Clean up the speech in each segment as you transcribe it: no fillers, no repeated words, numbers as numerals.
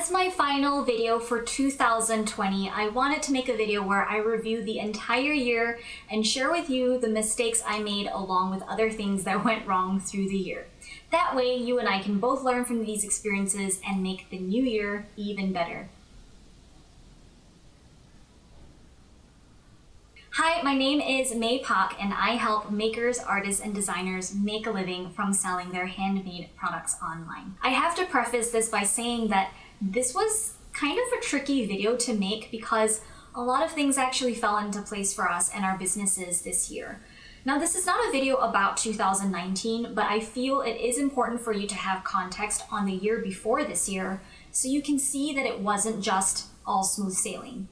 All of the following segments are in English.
As my final video for 2020, I wanted to make a video where I review the entire year and share with you the mistakes I made along with other things that went wrong through the year. That way, you and I can both learn from these experiences and make the new year even better. Hi, my name is May Pak, and I help makers, artists, and designers make a living from selling their handmade products online. I have to preface this by saying that this was kind of a tricky video to make because a lot of things actually fell into place for us and our businesses this year. Now, this is not a video about 2019, but I feel it is important for you to have context on the year before this year so you can see that it wasn't just all smooth sailing.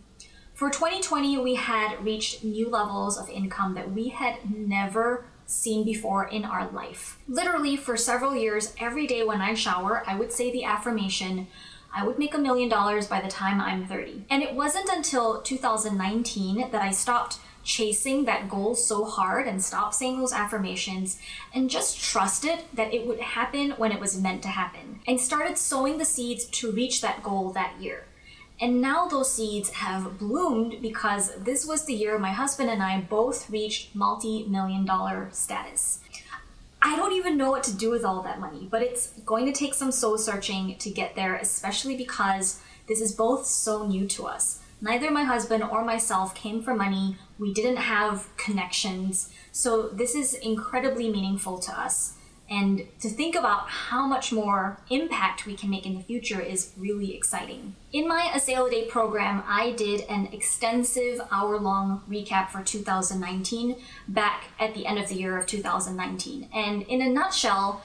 For 2020, we had reached new levels of income that we had never seen before in our life. Literally, for several years, every day when I shower, I would say the affirmation, I would make $1 million by the time I'm 30. And it wasn't until 2019 that I stopped chasing that goal so hard and stopped saying those affirmations and just trusted that it would happen when it was meant to happen and started sowing the seeds to reach that goal that year. And now those seeds have bloomed because this was the year my husband and I both reached multi-million-dollar status. I don't even know what to do with all that money, but it's going to take some soul searching to get there, especially because this is both so new to us. Neither my husband or myself came from money. We didn't have connections. So this is incredibly meaningful to us. And to think about how much more impact we can make in the future is really exciting. In my A Sale a Day program, I did an extensive hour-long recap for 2019 back at the end of the year of 2019. And in a nutshell,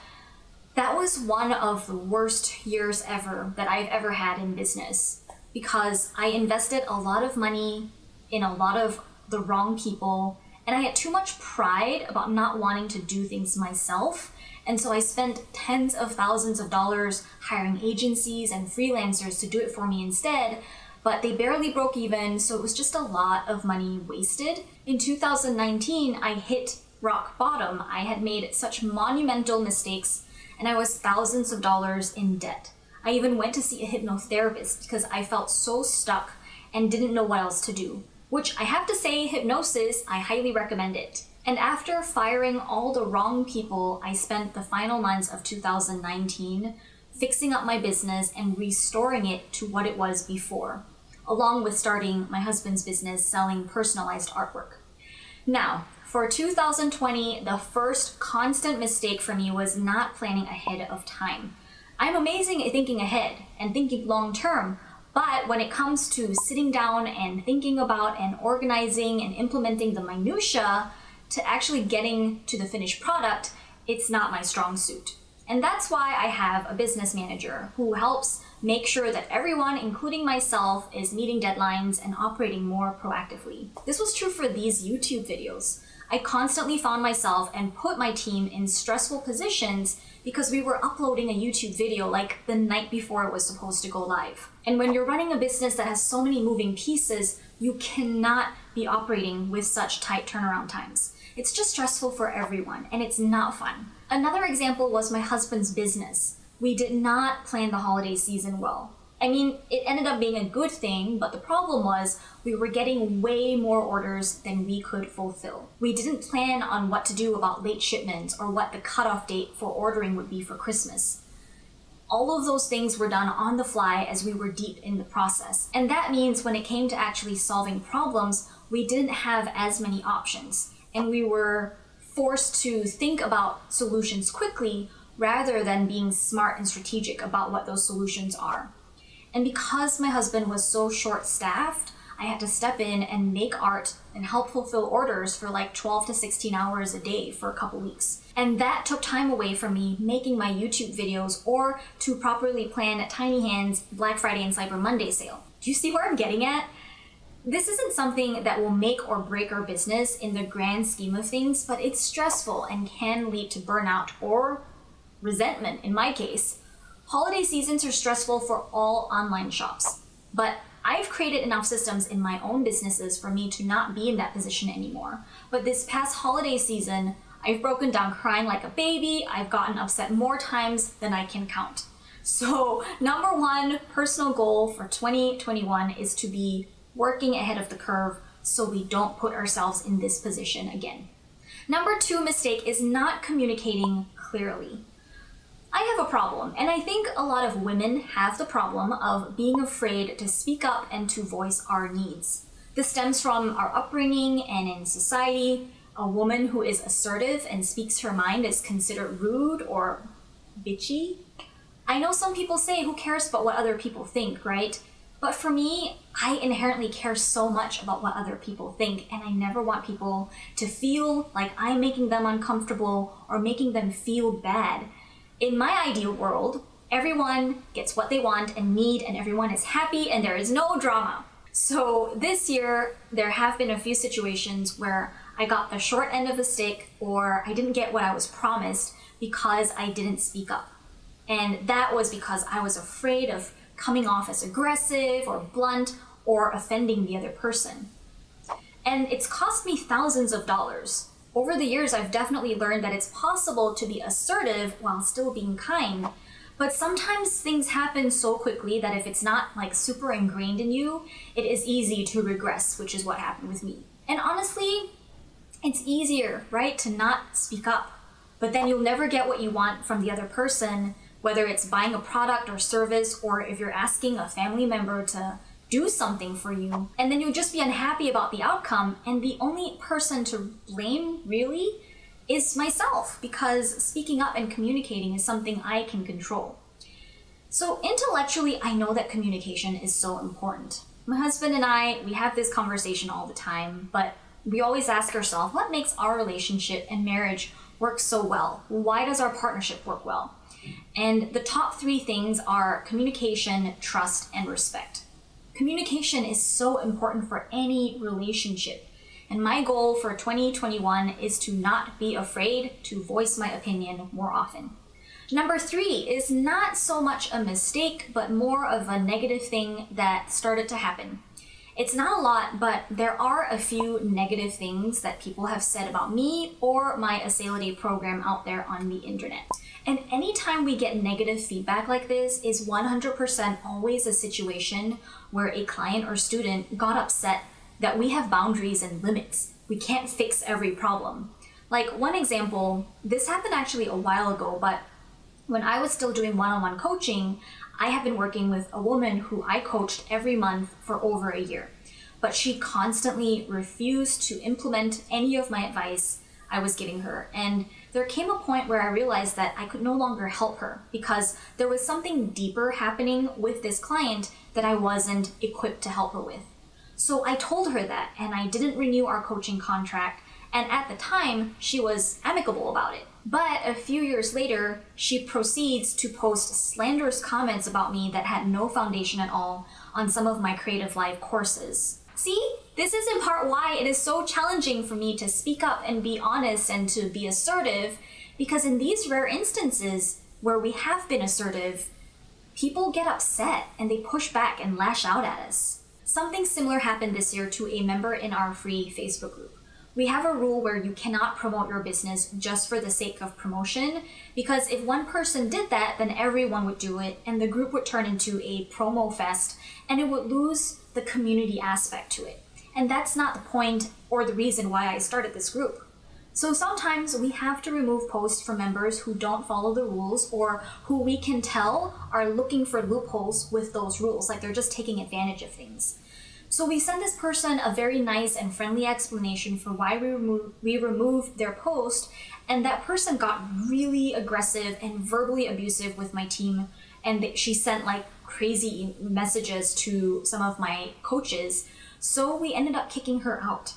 that was one of the worst years ever that I've ever had in business because I invested a lot of money in a lot of the wrong people, and I had too much pride about not wanting to do things myself. And so I spent tens of thousands of dollars hiring agencies and freelancers to do it for me instead, but they barely broke even, so it was just a lot of money wasted. In 2019, I hit rock bottom. I had made such monumental mistakes, and I was thousands of dollars in debt. I even went to see a hypnotherapist because I felt so stuck and didn't know what else to do, which I have to say, hypnosis, I highly recommend it. And after firing all the wrong people, I spent the final months of 2019 fixing up my business and restoring it to what it was before, along with starting my husband's business selling personalized artwork. Now, for 2020, the first constant mistake for me was not planning ahead of time. I'm amazing at thinking ahead and thinking long term, but when it comes to sitting down and thinking about and organizing and implementing the minutia, to actually getting to the finished product, it's not my strong suit. And that's why I have a business manager who helps make sure that everyone, including myself, is meeting deadlines and operating more proactively. This was true for these YouTube videos. I constantly found myself and put my team in stressful positions because we were uploading a YouTube video like the night before it was supposed to go live. And when you're running a business that has so many moving pieces, you cannot be operating with such tight turnaround times. It's just stressful for everyone, and it's not fun. Another example was my husband's business. We did not plan the holiday season well. I mean, it ended up being a good thing, but the problem was we were getting way more orders than we could fulfill. We didn't plan on what to do about late shipments or what the cutoff date for ordering would be for Christmas. All of those things were done on the fly as we were deep in the process. And that means when it came to actually solving problems, we didn't have as many options. And we were forced to think about solutions quickly rather than being smart and strategic about what those solutions are. And because my husband was so short-staffed, I had to step in and make art and help fulfill orders for like 12 to 16 hours a day for a couple weeks. And that took time away from me making my YouTube videos or to properly plan Tiny Hands Black Friday and Cyber Monday sale. Do you see where I'm getting at? This isn't something that will make or break our business in the grand scheme of things, but it's stressful and can lead to burnout or resentment in my case. Holiday seasons are stressful for all online shops, but I've created enough systems in my own businesses for me to not be in that position anymore. But this past holiday season, I've broken down crying like a baby. I've gotten upset more times than I can count. So number one personal goal for 2021 is to be working ahead of the curve so we don't put ourselves in this position again. Number two mistake is not communicating clearly. I have a problem, and I think a lot of women have the problem of being afraid to speak up and to voice our needs. This stems from our upbringing and in society. A woman who is assertive and speaks her mind is considered rude or bitchy. I know some people say, who cares about what other people think, right? But for me, I inherently care so much about what other people think, and I never want people to feel like I'm making them uncomfortable or making them feel bad. In my ideal world, everyone gets what they want and need, and everyone is happy, and there is no drama. So this year, there have been a few situations where I got the short end of the stick, or I didn't get what I was promised because I didn't speak up. And that was because I was afraid of coming off as aggressive or blunt or offending the other person. And it's cost me thousands of dollars. Over the years, I've definitely learned that it's possible to be assertive while still being kind. But sometimes things happen so quickly that if it's not like super ingrained in you, it is easy to regress, which is what happened with me. And honestly, it's easier, right, to not speak up. But then you'll never get what you want from the other person, whether it's buying a product or service, or if you're asking a family member to do something for you, and then you'll just be unhappy about the outcome, and the only person to blame really is myself, because speaking up and communicating is something I can control. So intellectually, I know that communication is so important. My husband and I, we have this conversation all the time, but we always ask ourselves, what makes our relationship and marriage work so well? Why does our partnership work well? And the top three things are communication, trust, and respect. Communication is so important for any relationship. And my goal for 2021 is to not be afraid to voice my opinion more often. Number three is not so much a mistake, but more of a negative thing that started to happen. It's not a lot, but there are a few negative things that people have said about me or my Assaility program out there on the internet. And anytime we get negative feedback like this is 100% always a situation where a client or student got upset that we have boundaries and limits. We can't fix every problem. Like one example, this happened actually a while ago, but when I was still doing one-on-one coaching, I have been working with a woman who I coached every month for over a year. But she constantly refused to implement any of my advice I was giving her. And there came a point where I realized that I could no longer help her because there was something deeper happening with this client that I wasn't equipped to help her with. So I told her that, and I didn't renew our coaching contract. And at the time, she was amicable about it. But a few years later, she proceeds to post slanderous comments about me that had no foundation at all on some of my Creative Life courses. See, this is in part why it is so challenging for me to speak up and be honest and to be assertive, because in these rare instances where we have been assertive, people get upset and they push back and lash out at us. Something similar happened this year to a member in our free Facebook group. We have a rule where you cannot promote your business just for the sake of promotion, because if one person did that, then everyone would do it, and the group would turn into a promo fest, and it would lose the community aspect to it. And that's not the point or the reason why I started this group. So sometimes we have to remove posts from members who don't follow the rules or who we can tell are looking for loopholes with those rules, like they're just taking advantage of things. So we sent this person a very nice and friendly explanation for why we removed their post, and that person got really aggressive and verbally abusive with my team, and she sent like crazy messages to some of my coaches, so we ended up kicking her out.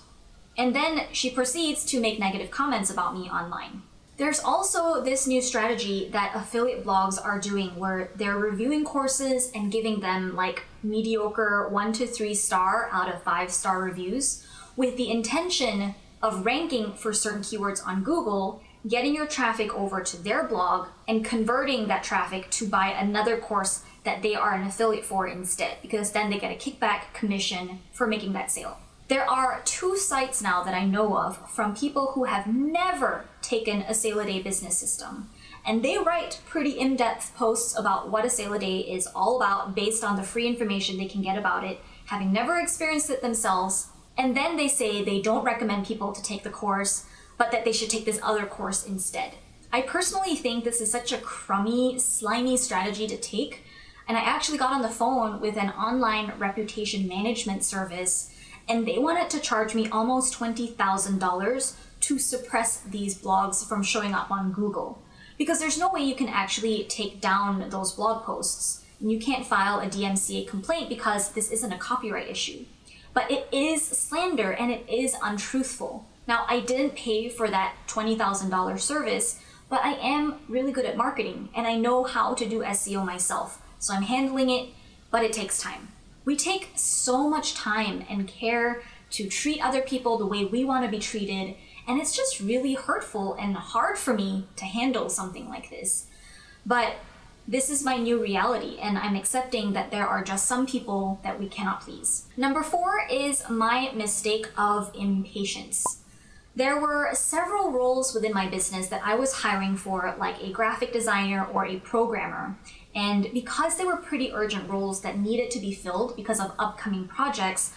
And then she proceeds to make negative comments about me online. There's also this new strategy that affiliate blogs are doing where they're reviewing courses and giving them like mediocre 1 to 3 star out of 5-star reviews with the intention of ranking for certain keywords on Google, getting your traffic over to their blog and converting that traffic to buy another course that they are an affiliate for instead, because then they get a kickback commission for making that sale. There are 2 sites now that I know of from people who have never taken a Sale a Day business system. and they write pretty in-depth posts about what a sale a day is all about based on the free information they can get about it, having never experienced it themselves. And then they say they don't recommend people to take the course, but that they should take this other course instead. I personally think this is such a crummy, slimy strategy to take, and I actually got on the phone with an online reputation management service, and they wanted to charge me almost $20,000 to suppress these blogs from showing up on Google. Because there's no way you can actually take down those blog posts. And you can't file a DMCA complaint because this isn't a copyright issue. But it is slander and it is untruthful. Now, I didn't pay for that $20,000 service, but I am really good at marketing and I know how to do SEO myself. So I'm handling it, but it takes time. We take so much time and care to treat other people the way we want to be treated, and it's just really hurtful and hard for me to handle something like this. But this is my new reality, and I'm accepting that there are just some people that we cannot please. Number 4 is my mistake of impatience. There were several roles within my business that I was hiring for, like a graphic designer or a programmer. And because they were pretty urgent roles that needed to be filled because of upcoming projects,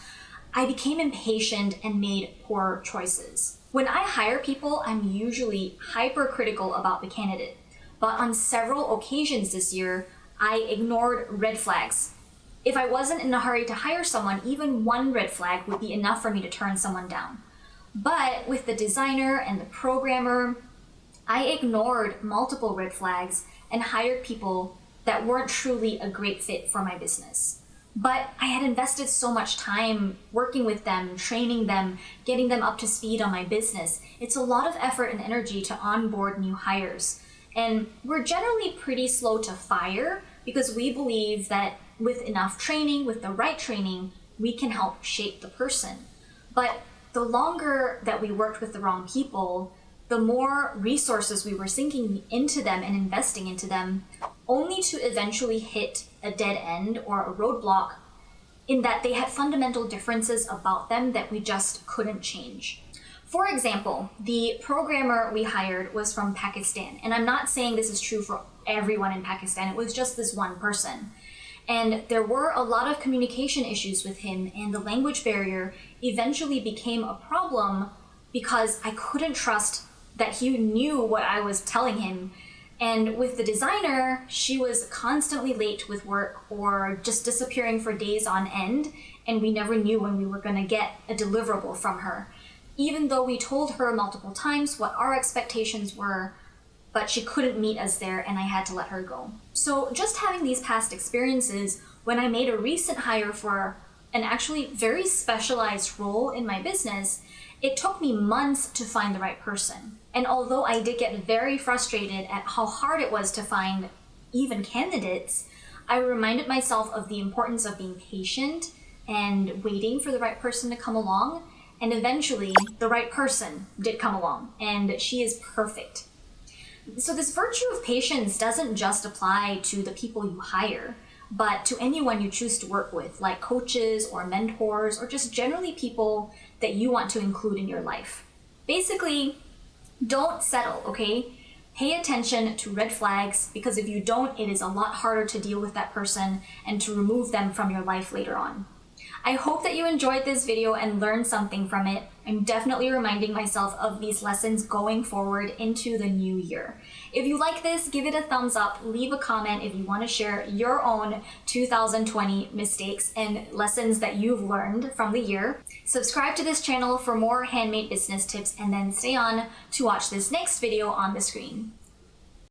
I became impatient and made poor choices. When I hire people, I'm usually hypercritical about the candidate. But on several occasions this year, I ignored red flags. If I wasn't in a hurry to hire someone, even one red flag would be enough for me to turn someone down. But with the designer and the programmer, I ignored multiple red flags and hired people that weren't truly a great fit for my business. But I had invested so much time working with them, training them, getting them up to speed on my business. It's a lot of effort and energy to onboard new hires. And we're generally pretty slow to fire because we believe that with enough training, with the right training, we can help shape the person. But the longer that we worked with the wrong people, the more resources we were sinking into them and investing into them, only to eventually hit a dead end or a roadblock in that they had fundamental differences about them that we just couldn't change. For example, the programmer we hired was from Pakistan, and I'm not saying this is true for everyone in Pakistan, it was just this one person. And there were a lot of communication issues with him, and the language barrier eventually became a problem because I couldn't trust that he knew what I was telling him. And with the designer, she was constantly late with work or just disappearing for days on end, and we never knew when we were going to get a deliverable from her. Even though we told her multiple times what our expectations were, but she couldn't meet us there and I had to let her go. So just having these past experiences, when I made a recent hire for an actually very specialized role in my business, it took me months to find the right person. And although I did get very frustrated at how hard it was to find even candidates, I reminded myself of the importance of being patient and waiting for the right person to come along. And eventually, the right person did come along, and she is perfect. So this virtue of patience doesn't just apply to the people you hire, but to anyone you choose to work with, like coaches or mentors, or just generally people that you want to include in your life. Basically, don't settle, okay? Pay attention to red flags, because if you don't, it is a lot harder to deal with that person and to remove them from your life later on. I hope that you enjoyed this video and learned something from it. I'm definitely reminding myself of these lessons going forward into the new year. If you like this, give it a thumbs up, leave a comment if you want to share your own 2020 mistakes and lessons that you've learned from the year. Subscribe to this channel for more handmade business tips, and then stay on to watch this next video on the screen.